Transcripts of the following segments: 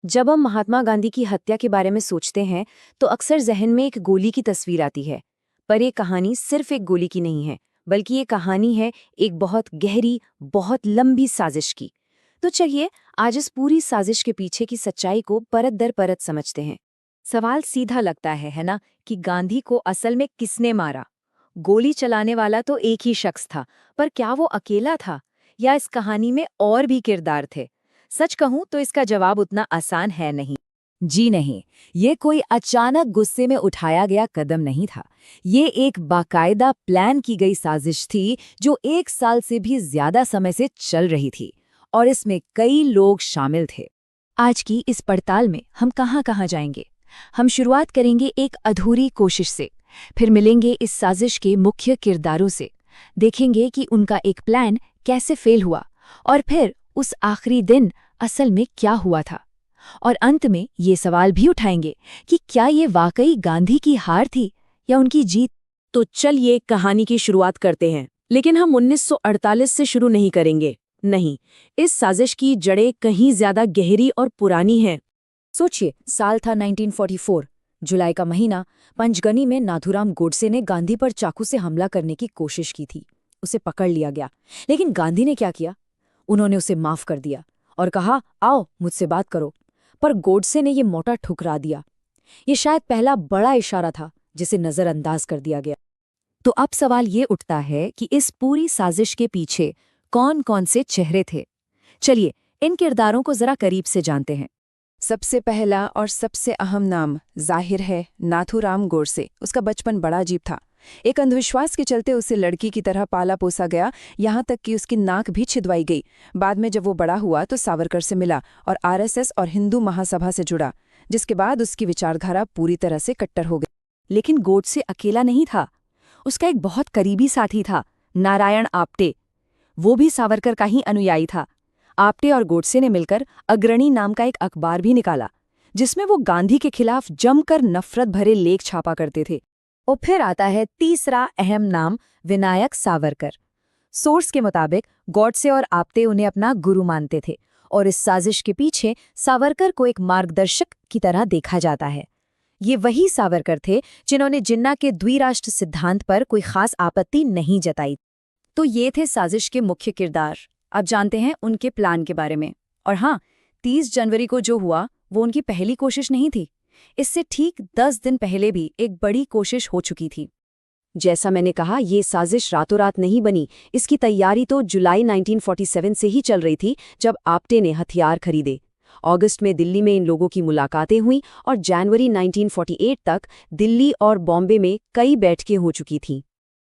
जब हम महात्मा गांधी की हत्या के बारे में सोचते हैं तो अक्सर जहन में एक गोली की तस्वीर आती है। पर ये कहानी सिर्फ एक गोली की नहीं है, बल्कि ये कहानी है एक बहुत गहरी, बहुत लंबी साजिश की। तो चलिए आज इस पूरी साजिश के पीछे की सच्चाई को परत दर परत समझते हैं। सवाल सीधा लगता है ना, कि गांधी को असल में किसने मारा? गोली चलाने वाला तो एक ही शख्स था, पर क्या वो अकेला था या इस कहानी में और भी किरदार थे? सच कहूं तो इसका जवाब उतना आसान है नहीं। जी नहीं, ये कोई अचानक गुस्से में उठाया गया कदम नहीं था। ये एक बाकायदा प्लान की गई साजिश थी जो 1 साल से भी ज्यादा समय से चल रही थी, और इसमें कई लोग शामिल थे। आज की इस पड़ताल में हम कहाँ जाएंगे? हम शुरुआत करेंगे एक अधूरी कोशिश से, फिर मिलेंगे इस साजिश के मुख्य किरदारों से, देखेंगे कि उनका एक प्लान कैसे फेल हुआ, और फिर उस आखिरी दिन असल में क्या हुआ था। और अंत में ये सवाल भी उठाएंगे कि क्या ये वाकई गांधी की हार थी या उनकी जीत। तो चलिए कहानी की शुरुआत करते हैं, लेकिन हम 1948 से शुरू नहीं करेंगे। नहीं, इस साजिश की जड़ें कहीं ज्यादा गहरी और पुरानी हैं। सोचिए, साल था 1944, जुलाई का महीना। पंचगनी में नाथूराम गोडसे ने गांधी पर चाकू से हमला करने की कोशिश की थी। उसे पकड़ लिया गया, लेकिन गांधी ने क्या किया? उन्होंने उसे माफ कर दिया और कहा, आओ मुझसे बात करो। पर गोडसे ने यह मोटा ठुकरा दिया। ये शायद पहला बड़ा इशारा था जिसे नजरअंदाज कर दिया गया। तो अब सवाल ये उठता है कि इस पूरी साजिश के पीछे कौन कौन से चेहरे थे। चलिए इन किरदारों को जरा करीब से जानते हैं। सबसे पहला और सबसे अहम नाम जाहिर है नाथूराम गोडसे। उसका बचपन बड़ा अजीब था। एक अंधविश्वास के चलते उसे लड़की की तरह पाला पोसा गया, यहाँ तक कि उसकी नाक भी छिदवाई गई। बाद में जब वो बड़ा हुआ तो सावरकर से मिला और आरएसएस और हिंदू महासभा से जुड़ा, जिसके बाद उसकी विचारधारा पूरी तरह से कट्टर हो गई। लेकिन गोडसे अकेला नहीं था। उसका एक बहुत करीबी साथी था, नारायण आप्टे। वो भी सावरकर का ही अनुयायी था। आप्टे और गोडसे ने मिलकर अग्रणी नाम का एक अखबार भी निकाला, जिसमें वो गांधी के खिलाफ जमकर नफरत भरे लेख छापा करते थे। और फिर आता है तीसरा अहम नाम, विनायक सावरकर। सोर्स के मुताबिक गॉडसे और आप्टे उन्हें अपना गुरु मानते थे, और इस साजिश के पीछे सावरकर को एक मार्गदर्शक की तरह देखा जाता है। ये वही सावरकर थे जिन्होंने जिन्ना के द्विराष्ट्र सिद्धांत पर कोई खास आपत्ति नहीं जताई। तो ये थे साजिश के मुख्य किरदार। अब जानते हैं उनके प्लान के बारे में। और हाँ, 30 जनवरी को जो हुआ वो उनकी पहली कोशिश नहीं थी। इससे ठीक 10 दिन पहले भी एक बड़ी कोशिश हो चुकी थी। जैसा मैंने कहा, ये साजिश रातों रात नहीं बनी। इसकी तैयारी तो जुलाई 1947 से ही चल रही थी, जब आप्टे ने हथियार खरीदे। अगस्त में दिल्ली में इन लोगों की मुलाकातें हुईं और जनवरी 1948 तक दिल्ली और बॉम्बे में कई बैठकें हो चुकी थीं।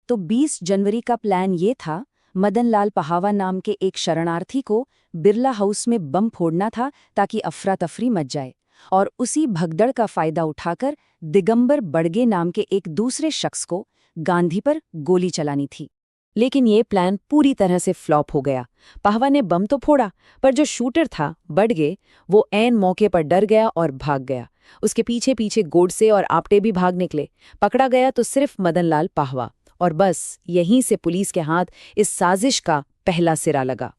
तो 20 जनवरी का प्लान ये था, मदनलाल पहावा नाम के एक शरणार्थी को बिरला हाउस में बम फोड़ना था ताकि अफरा तफरी मच जाए, और उसी भगदड़ का फायदा उठाकर दिगंबर बड़गे नाम के एक दूसरे शख्स को गांधी पर गोली चलानी थी। लेकिन ये प्लान पूरी तरह से फ्लॉप हो गया। पहवा ने बम तो फोड़ा, पर जो शूटर था बड़गे, वो ऐन मौके पर डर गया और भाग गया। उसके पीछे पीछे गोडसे और आप्टे भी भाग निकले। पकड़ा गया तो सिर्फ मदनलाल पहवा, और बस यहीं से पुलिस के हाथ इस साजिश का पहला सिरा लगा।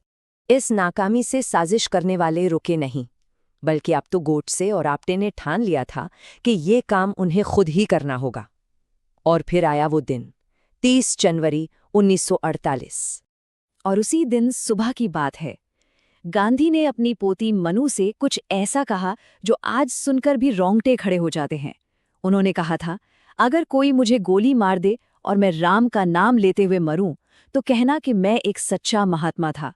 इस नाकामी से साजिश करने वाले रुके नहीं, बल्कि अब तो गोडसे और आप्टे ने ठान लिया था कि ये काम उन्हें खुद ही करना होगा। और फिर आया वो दिन, 30 जनवरी 1948। और उसी दिन सुबह की बात है। गांधी ने अपनी पोती मनु से कुछ ऐसा कहा जो आज सुनकर भी रोंगटे खड़े हो जाते हैं। उन्होंने कहा था, अगर कोई मुझे गोली मार दे और मैं राम का नाम लेते हुए मरूं, तो कहना कि मैं एक सच्चा महात्मा था।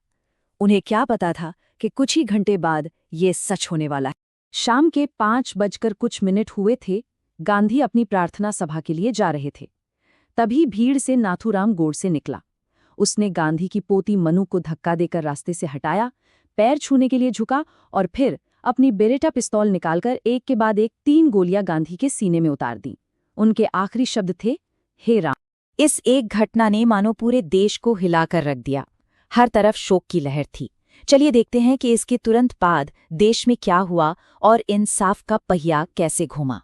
उन्हें क्या पता था कि कुछ ही घंटे बाद ये सच होने वाला है। शाम के 5:00 हुए थे। गांधी अपनी प्रार्थना सभा के लिए जा रहे थे। तभी भीड़ से नाथूराम गोडसे निकला। उसने गांधी की पोती मनु को धक्का देकर रास्ते से हटाया, पैर छूने के लिए झुका और फिर अपनी बेरेटा पिस्तौल निकालकर एक के बाद एक 3 गोलियां गांधी के सीने में उतार दी। उनके आखिरी शब्द थे, हे राम। इस एक घटना ने मानो पूरे देश को हिलाकर रख दिया। हर तरफ शोक की लहर थी। चलिए देखते हैं कि इसके तुरंत बाद देश में क्या हुआ और इंसाफ का पहिया कैसे घूमा।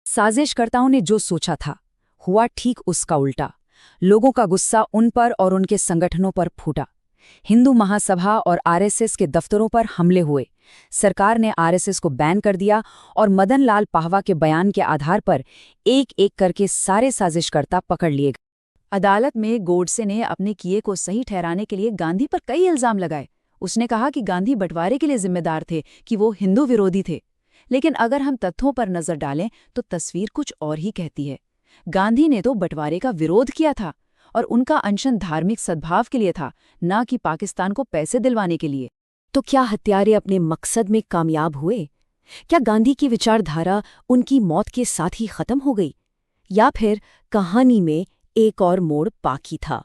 साजिशकर्ताओं ने जो सोचा था, हुआ ठीक उसका उल्टा। लोगों का गुस्सा उन पर और उनके संगठनों पर फूटा। हिंदू महासभा और आरएसएस के दफ्तरों पर हमले हुए, सरकार ने आरएसएस को बैन कर दिया और मदन लाल पाहवा के बयान के आधार पर एक-एक करके सारे साजिशकर्ता पकड़ लिए गए। अदालत में गोडसे ने अपने किए को सही ठहराने के लिए गांधी पर कई इल्जाम लगाए। उसने कहा कि गांधी बंटवारे के लिए जिम्मेदार थे, कि वो हिंदू विरोधी थे। लेकिन अगर हम तथ्यों पर नजर डालें तो तस्वीर कुछ और ही कहती है। गांधी ने तो बंटवारे का विरोध किया था और उनका अनशन धार्मिक सद्भाव के लिए था, न कि पाकिस्तान को पैसे दिलवाने के लिए। तो क्या हत्यारे अपने मकसद में कामयाब हुए? क्या गांधी की विचारधारा उनकी मौत के साथ ही खत्म हो गई, या फिर कहानी में एक और मोड़ बाकी था?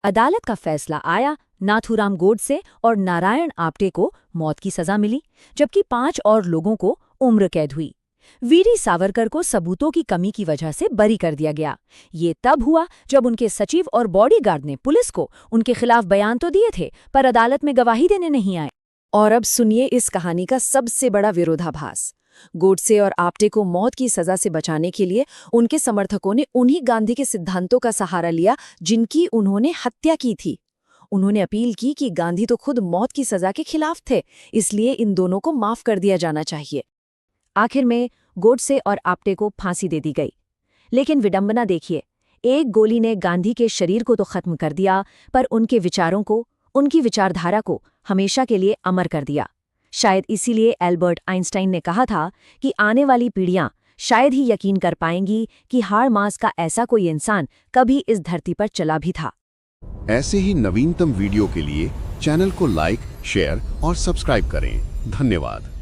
अदालत का फैसला आया। नाथूराम गोडसे और नारायण आप्टे को मौत की सजा मिली, जबकि 5 और लोगों को उम्र कैद हुई। वीरी सावरकर को सबूतों की कमी की वजह से बरी कर दिया गया। ये तब हुआ जब उनके सचिव और बॉडीगार्ड ने पुलिस को उनके खिलाफ बयान तो दिए थे, पर अदालत में गवाही देने नहीं आए। और अब सुनिए इस कहानी का सबसे बड़ा विरोधाभास। गोडसे और आप्टे को मौत की सजा से बचाने के लिए उनके समर्थकों ने उन्हीं गांधी के सिद्धांतों का सहारा लिया जिनकी उन्होंने हत्या की थी। उन्होंने अपील की कि गांधी तो खुद मौत की सजा के खिलाफ थे, इसलिए इन दोनों को माफ कर दिया जाना चाहिए। आखिर में गोडसे और आप्टे को फांसी दे दी गई। लेकिन विडंबना देखिए, एक गोली ने गांधी के शरीर को तो खत्म कर दिया, पर उनके विचारों को, उनकी विचारधारा को हमेशा के लिए अमर कर दिया। शायद इसीलिए एल्बर्ट आइंस्टाइन ने कहा था कि आने वाली पीढ़ियां शायद ही यकीन कर पाएंगी कि हाड़ मांस का ऐसा कोई इंसान कभी इस धरती पर चला भी था। ऐसे ही नवीनतम वीडियो के लिए चैनल को लाइक, शेयर और सब्सक्राइब करें। धन्यवाद।